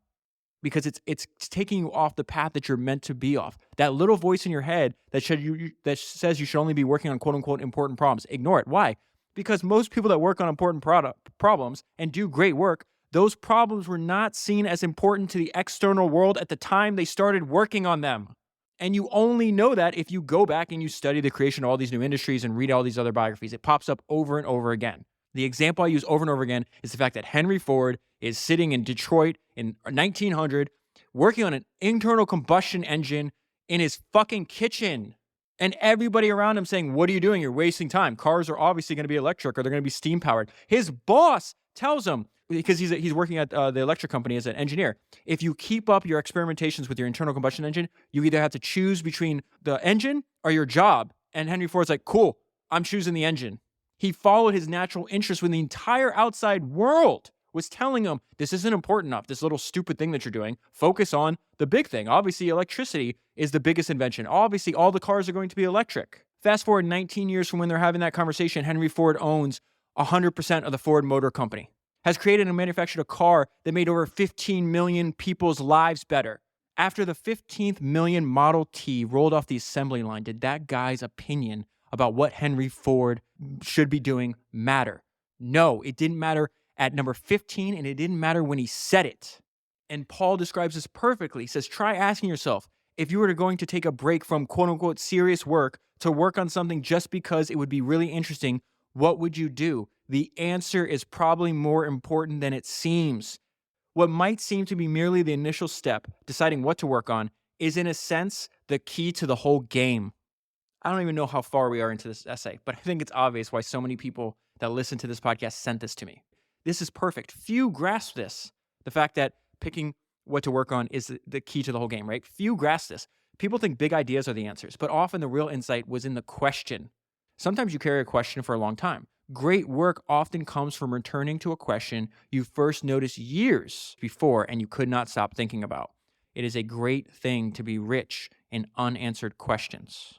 because it's taking you off the path that you're meant to be off. That little voice in your head that says you should only be working on quote unquote important problems. Ignore it. Why? Because most people that work on important problems and do great work, those problems were not seen as important to the external world at the time they started working on them. And you only know that if you go back and you study the creation of all these new industries and read all these other biographies. It pops up over and over again. The example I use over and over again is the fact that Henry Ford is sitting in Detroit in 1900 working on an internal combustion engine in his fucking kitchen. And everybody around him saying, what are you doing? You're wasting time. Cars are obviously going to be electric or they're going to be steam powered. His boss tells him, because he's working at the electric company as an engineer, if you keep up your experimentations with your internal combustion engine, you either have to choose between the engine or your job. And Henry Ford's like, cool, I'm choosing the engine. He followed his natural interest when the entire outside world was telling him, this isn't important enough, this little stupid thing that you're doing. Focus on the big thing. Obviously, electricity is the biggest invention. Obviously, all the cars are going to be electric. Fast forward 19 years from when they're having that conversation, Henry Ford owns 100% of the Ford Motor Company, has created and manufactured a car that made over 15 million people's lives better. After the 15th million Model T rolled off the assembly line, did that guy's opinion about what Henry Ford should be doing matter? No, it didn't matter at number 15, and it didn't matter when he said it. And Paul describes this perfectly. He says, try asking yourself, if you were going to take a break from quote unquote serious work to work on something just because it would be really interesting, what would you do? The answer is probably more important than it seems. What might seem to be merely the initial step, deciding what to work on, is in a sense the key to the whole game. I don't even know how far we are into this essay, but I think it's obvious why so many people that listen to this podcast sent this to me. This is perfect. Few grasp this. The fact that picking what to work on is the key to the whole game, right? Few grasp this. People think big ideas are the answers, but often the real insight was in the question. Sometimes you carry a question for a long time. Great work often comes from returning to a question you first noticed years before and you could not stop thinking about. It is a great thing to be rich in unanswered questions.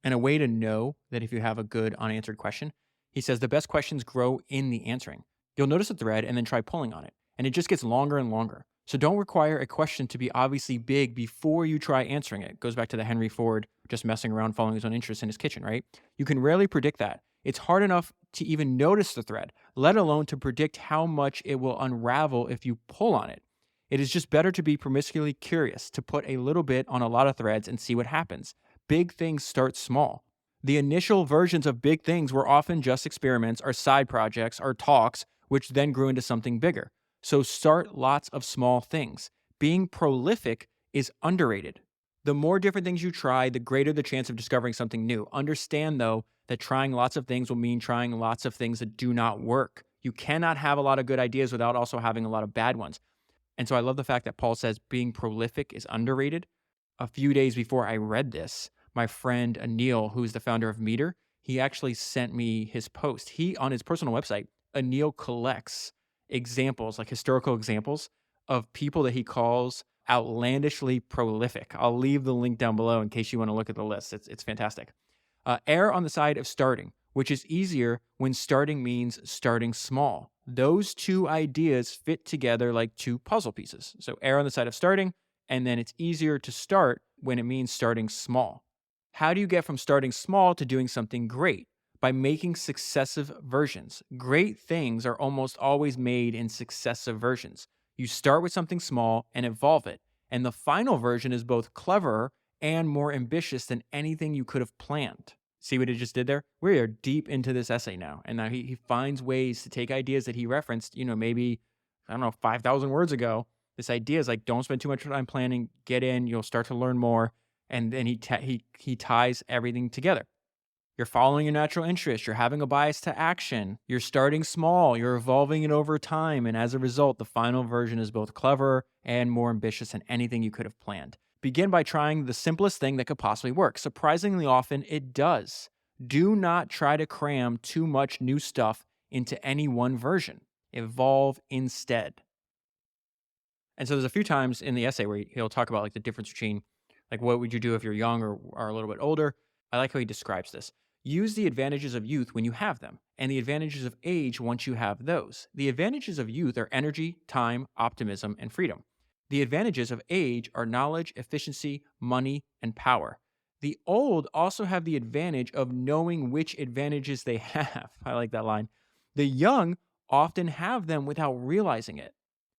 And a way to know that if you have a good unanswered question, he says the best questions grow in the answering. You'll notice a thread and then try pulling on it, and it just gets longer and longer. So don't require a question to be obviously big before you try answering it. It goes back to the Henry Ford just messing around following his own interests in his kitchen, right? You can rarely predict that. It's hard enough to even notice the thread, let alone to predict how much it will unravel if you pull on it. It is just better to be promiscuously curious, to put a little bit on a lot of threads and see what happens. Big things start small. The initial versions of big things were often just experiments or side projects or talks, which then grew into something bigger. So start lots of small things. Being prolific is underrated. The more different things you try, the greater the chance of discovering something new. Understand, though, that trying lots of things will mean trying lots of things that do not work. You cannot have a lot of good ideas without also having a lot of bad ones. And so I love the fact that Paul says being prolific is underrated. A few days before I read this, my friend Anil, who's the founder of Meter, he actually sent me his post. He, on his personal website, Anil collects examples, like historical examples of people that he calls outlandishly prolific. I'll leave the link down below in case you want to look at the list. It's fantastic. Err on the side of starting, which is easier when starting means starting small. Those two ideas fit together like two puzzle pieces. So err on the side of starting, and then it's easier to start when it means starting small. How do you get from starting small to doing something great? By making successive versions. Great things are almost always made in successive versions. You start with something small and evolve it, and the final version is both cleverer and more ambitious than anything you could have planned. See what he just did there? We are deep into this essay now. And now he finds ways to take ideas that he referenced, maybe, I don't know, 5,000 words ago. This idea is like, don't spend too much time planning, get in, you'll start to learn more. And then he ties everything together. You're following your natural interest. You're having a bias to action. You're starting small. You're evolving it over time. And as a result, the final version is both clever and more ambitious than anything you could have planned. Begin by trying the simplest thing that could possibly work. Surprisingly often, it does. Do not try to cram too much new stuff into any one version. Evolve instead. And so there's a few times in the essay where he'll talk about like the difference between like what would you do if you're young or are a little bit older. I like how he describes this. Use the advantages of youth when you have them, and the advantages of age once you have those. The advantages of youth are energy, time, optimism, and freedom. The advantages of age are knowledge, efficiency, money, and power. The old also have the advantage of knowing which advantages they have. I like that line. The young often have them without realizing it.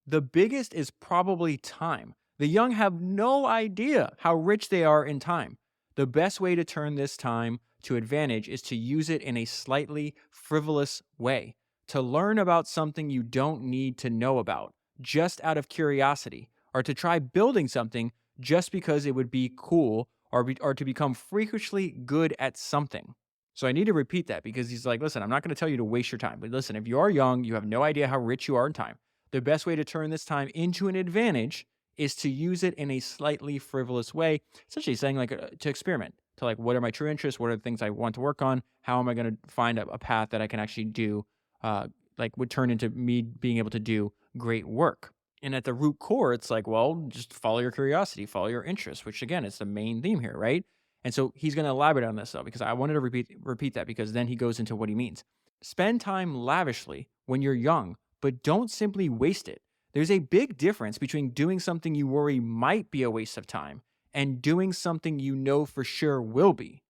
The biggest is probably time. The young have no idea how rich they are in time. The best way to turn this time to advantage is to use it in a slightly frivolous way, to learn about something you don't need to know about, just out of curiosity, or to try building something just because it would be cool, or to become freakishly good at something. So I need to repeat that because he's like, listen, I'm not going to tell you to waste your time, but listen, if you are young, you have no idea how rich you are in time. The best way to turn this time into an advantage is to use it in a slightly frivolous way, essentially saying like to experiment, to like, what are my true interests? What are the things I want to work on? How am I going to find a path that I can actually do, like would turn into me being able to do great work? And at the root core, it's like, well, just follow your curiosity, follow your interests, which again is the main theme here, right? And so he's going to elaborate on this though, because I wanted to repeat that because then he goes into what he means. Spend time lavishly when you're young, but don't simply waste it. There's a big difference between doing something you worry might be a waste of time and doing something you know for sure will be.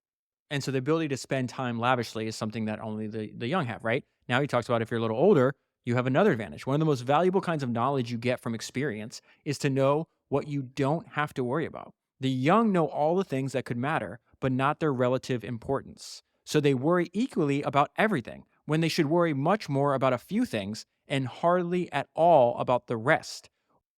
And so the ability to spend time lavishly is something that only the young have, right? Now he talks about if you're a little older, you have another advantage. One of the most valuable kinds of knowledge you get from experience is to know what you don't have to worry about. The young know all the things that could matter, but not their relative importance. So they worry equally about everything when they should worry much more about a few things and hardly at all about the rest.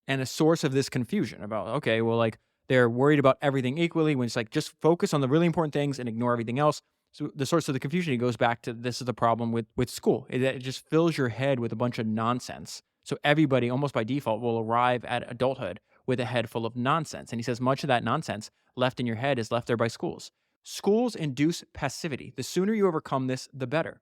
And a source of this confusion about, okay, well, like they're worried about everything equally when it's like just focus on the really important things and ignore everything else. So the source of the confusion, he goes back to this is the problem with school. It just fills your head with a bunch of nonsense. So everybody, almost by default, will arrive at adulthood with a head full of nonsense. And he says much of that nonsense left in your head is left there by schools. Schools induce passivity. The sooner you overcome this, the better.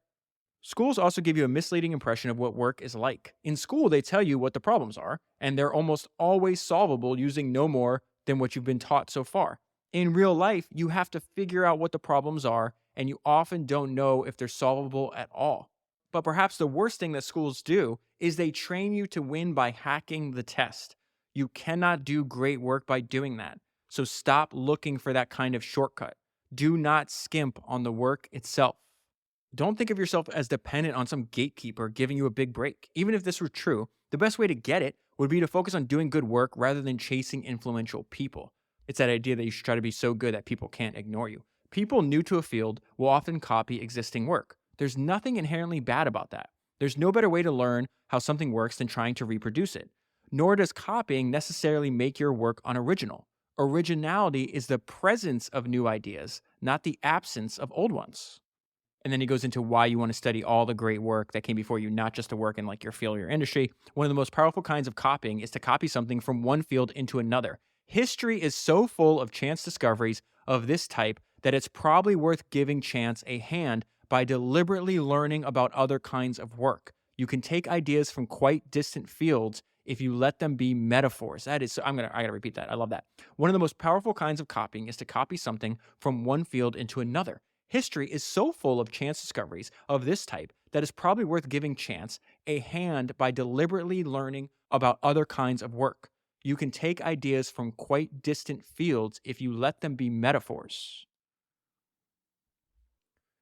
Schools also give you a misleading impression of what work is like. In school, they tell you what the problems are, and they're almost always solvable using no more than what you've been taught so far. In real life, you have to figure out what the problems are, and you often don't know if they're solvable at all. But perhaps the worst thing that schools do is they train you to win by hacking the test. You cannot do great work by doing that. So stop looking for that kind of shortcut. Do not skimp on the work itself. Don't think of yourself as dependent on some gatekeeper giving you a big break. Even if this were true, the best way to get it would be to focus on doing good work rather than chasing influential people. It's that idea that you should try to be so good that people can't ignore you. People new to a field will often copy existing work. There's nothing inherently bad about that. There's no better way to learn how something works than trying to reproduce it. Nor does copying necessarily make your work unoriginal. Originality is the presence of new ideas, not the absence of old ones. And then he goes into why you want to study all the great work that came before you, not just to work in like your field or your industry. One of the most powerful kinds of copying is to copy something from one field into another. History is so full of chance discoveries of this type that it's probably worth giving chance a hand by deliberately learning about other kinds of work. You can take ideas from quite distant fields if you let them be metaphors. That is, I gotta repeat that. I love that. One of the most powerful kinds of copying is to copy something from one field into another. History is so full of chance discoveries of this type that it's probably worth giving chance a hand by deliberately learning about other kinds of work. You can take ideas from quite distant fields if you let them be metaphors.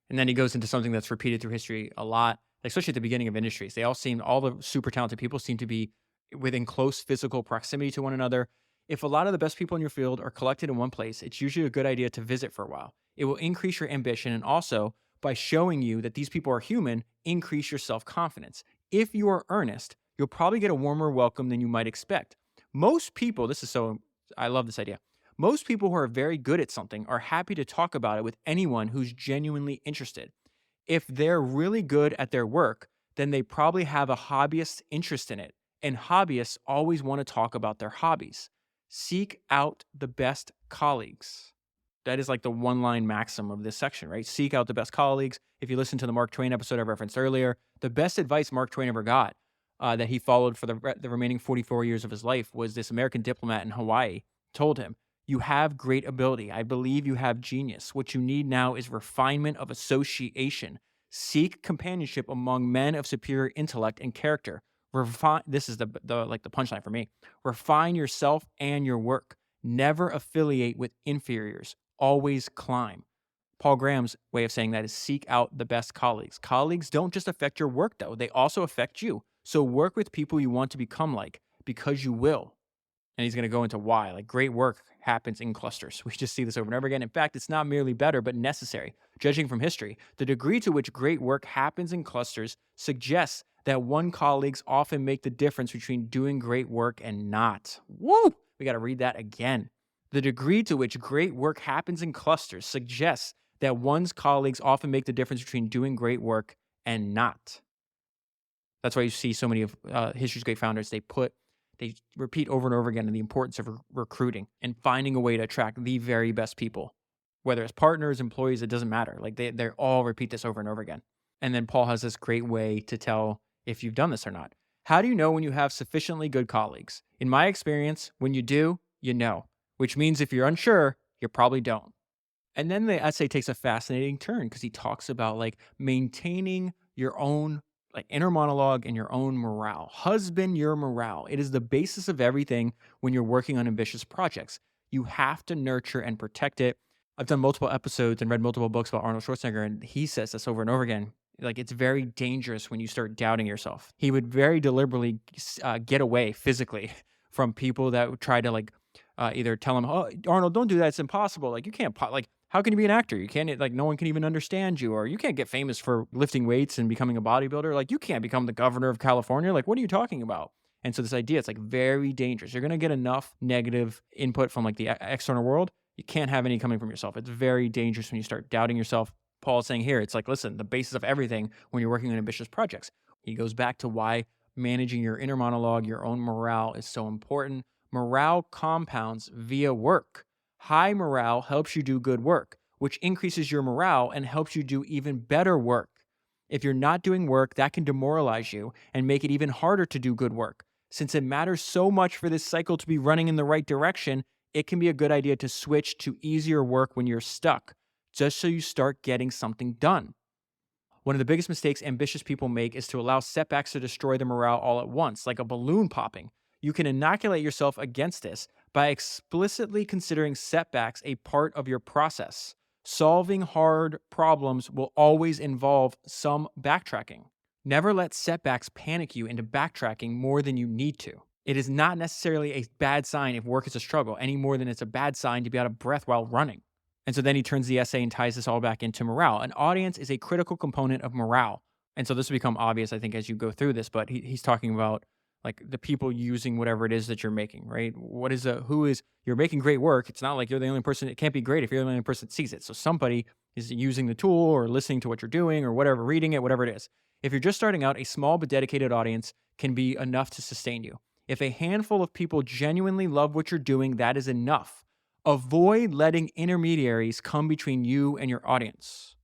And then he goes into something that's repeated through history a lot, especially at the beginning of industries. All the super talented people seem to be within close physical proximity to one another. If a lot of the best people in your field are collected in one place, it's usually a good idea to visit for a while. It will increase your ambition, and also by showing you that these people are human, increase your self confidence. If you are earnest, you'll probably get a warmer welcome than you might expect. Most people, I love this idea. Most people who are very good at something are happy to talk about it with anyone who's genuinely interested. If they're really good at their work, then they probably have a hobbyist interest in it. And hobbyists always want to talk about their hobbies. Seek out the best colleagues. That is like the one line maxim of this section, right? Seek out the best colleagues. If you listen to the Mark Twain episode I referenced earlier, the best advice Mark Twain ever got that he followed for the remaining 44 years of his life was this American diplomat in Hawaii told him, "You have great ability. I believe you have genius. What you need now is refinement of association. Seek companionship among men of superior intellect and character. Refine." This is the punchline for me. Refine yourself and your work. Never affiliate with inferiors. Always climb. Paul Graham's way of saying that is seek out the best colleagues. Colleagues don't just affect your work, though, they also affect you. So work with people you want to become like because you will. And he's going to go into why. Like great work happens in clusters. We just see this over and over again. In fact, it's not merely better, but necessary. Judging from history, the degree to which great work happens in clusters suggests that one colleagues often make the difference between doing great work and not. Woo! We got to read that again. The degree to which great work happens in clusters suggests that one's colleagues often make the difference between doing great work and not. That's why you see so many of history's great founders, they repeat over and over again the importance of recruiting and finding a way to attract the very best people, whether it's partners, employees, it doesn't matter. Like they all repeat this over and over again. And then Paul has this great way to tell if you've done this or not. How do you know when you have sufficiently good colleagues? In my experience, when you do, you know, which means if you're unsure, you probably don't. And then the essay takes a fascinating turn because he talks about like maintaining your own like inner monologue and your own morale. Husband your morale. It is the basis of everything when you're working on ambitious projects. You have to nurture and protect it. I've done multiple episodes and read multiple books about Arnold Schwarzenegger, and he says this over and over again. Like it's very dangerous when you start doubting yourself. He would very deliberately get away physically from people that would try to like either tell him, "Oh, Arnold, don't do that. It's impossible. Like you can't like how can you be an actor? You can't like no one can even understand you, or you can't get famous for lifting weights and becoming a bodybuilder. Like you can't become the governor of California. Like what are you talking about?" And so this idea, it's like very dangerous. You're gonna get enough negative input from like the external world. You can't have any coming from yourself. It's very dangerous when you start doubting yourself. Paul's saying here, it's like, listen, the basis of everything when you're working on ambitious projects. He goes back to why managing your inner monologue, your own morale is so important. Morale compounds via work. High morale helps you do good work, which increases your morale and helps you do even better work. If you're not doing work, that can demoralize you and make it even harder to do good work. Since it matters so much for this cycle to be running in the right direction, it can be a good idea to switch to easier work when you're stuck, just so you start getting something done. One of the biggest mistakes ambitious people make is to allow setbacks to destroy the morale all at once, like a balloon popping. You can inoculate yourself against this by explicitly considering setbacks a part of your process. Solving hard problems will always involve some backtracking. Never let setbacks panic you into backtracking more than you need to. It is not necessarily a bad sign if work is a struggle, any more than it's a bad sign to be out of breath while running. And so then he turns the essay and ties this all back into morale. An audience is a critical component of morale. And so this will become obvious, I think, as you go through this, but he's talking about like the people using whatever it is that you're making, right? You're making great work. It's not like you're the only person. It can't be great if you're the only person that sees it. So somebody is using the tool or listening to what you're doing or whatever, reading it, whatever it is. If you're just starting out, a small but dedicated audience can be enough to sustain you. If a handful of people genuinely love what you're doing, that is enough. Avoid letting intermediaries come between you and your audience.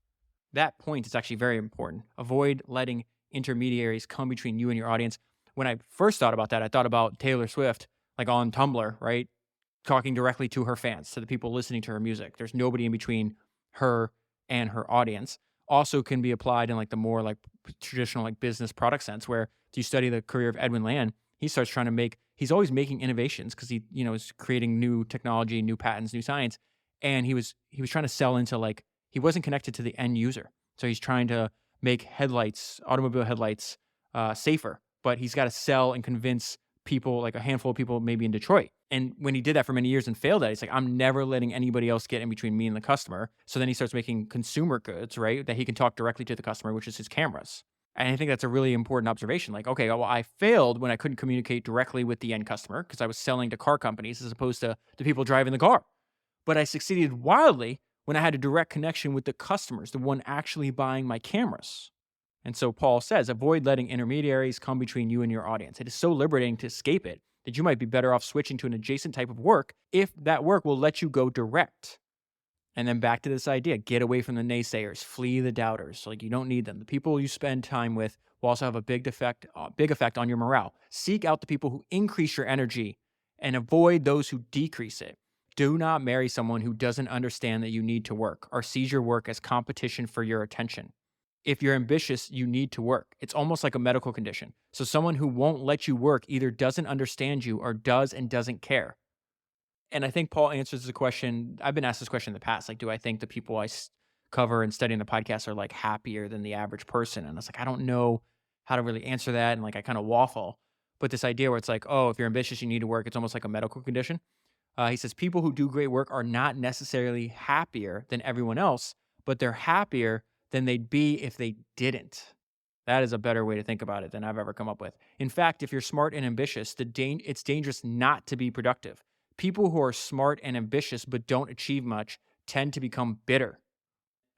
That point is actually very important. Avoid letting intermediaries come between you and your audience. When I first thought about that, I thought about Taylor Swift, like on Tumblr, right? Talking directly to her fans, to the people listening to her music. There's nobody in between her and her audience. Also can be applied in like the more like traditional like business product sense, where if you study the career of Edwin Land, he starts trying to he's always making innovations because he, is creating new technology, new patents, new science. And he was trying to sell into like, he wasn't connected to the end user. So he's trying to make automobile headlights safer, but he's got to sell and convince people, like a handful of people maybe in Detroit. And when he did that for many years and failed at it, he's like, I'm never letting anybody else get in between me and the customer. So then he starts making consumer goods, right? That he can talk directly to the customer, which is his cameras. And I think that's a really important observation. Like, okay, well, I failed when I couldn't communicate directly with the end customer because I was selling to car companies as opposed to the people driving the car. But I succeeded wildly when I had a direct connection with the customers, the one actually buying my cameras. And so Paul says, avoid letting intermediaries come between you and your audience. It is so liberating to escape it that you might be better off switching to an adjacent type of work if that work will let you go direct. And then back to this idea, get away from the naysayers, flee the doubters. Like, you don't need them. The people you spend time with will also have a big effect on your morale. Seek out the people who increase your energy and avoid those who decrease it. Do not marry someone who doesn't understand that you need to work or sees your work as competition for your attention. If you're ambitious, you need to work. It's almost like a medical condition. So someone who won't let you work either doesn't understand you or does and doesn't care. And I think Paul answers the question. I've been asked this question in the past. Like, do I think the people cover and study in the podcast are like happier than the average person? And I was like, I don't know how to really answer that. And like, I kind of waffle. But this idea where it's like, oh, if you're ambitious, you need to work. It's almost like a medical condition. He says people who do great work are not necessarily happier than everyone else, but they're happier than they'd be if they didn't. That is a better way to think about it than I've ever come up with. In fact, if you're smart and ambitious, it's dangerous not to be productive. People who are smart and ambitious but don't achieve much tend to become bitter.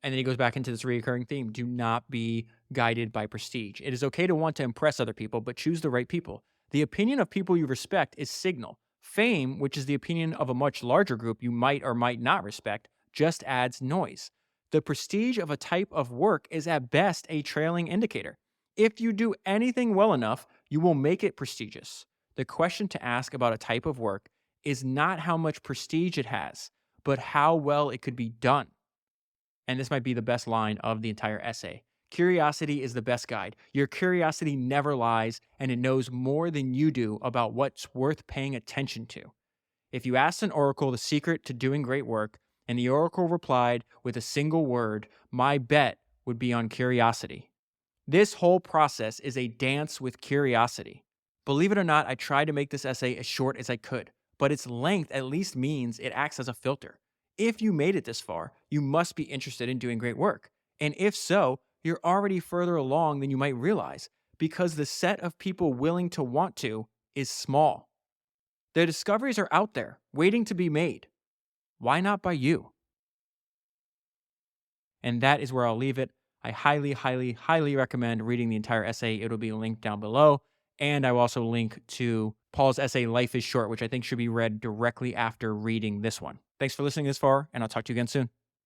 And then he goes back into this recurring theme. Do not be guided by prestige. It is okay to want to impress other people, but choose the right people. The opinion of people you respect is signal. Fame, which is the opinion of a much larger group you might or might not respect, just adds noise. The prestige of a type of work is at best a trailing indicator. If you do anything well enough, you will make it prestigious. The question to ask about a type of work is not how much prestige it has, but how well it could be done. And this might be the best line of the entire essay. Curiosity is the best guide. Your curiosity never lies, and it knows more than you do about what's worth paying attention to. If you asked an oracle the secret to doing great work, and the oracle replied with a single word, my bet would be on curiosity. This whole process is a dance with curiosity. Believe it or not, I tried to make this essay as short as I could, but its length at least means it acts as a filter. If you made it this far, you must be interested in doing great work. And if so, you're already further along than you might realize because the set of people willing to want to is small. The discoveries are out there, waiting to be made. Why not by you? And that is where I'll leave it. I highly, highly, highly recommend reading the entire essay. It'll be linked down below. And I will also link to Paul's essay, Life is Short, which I think should be read directly after reading this one. Thanks for listening this far, and I'll talk to you again soon.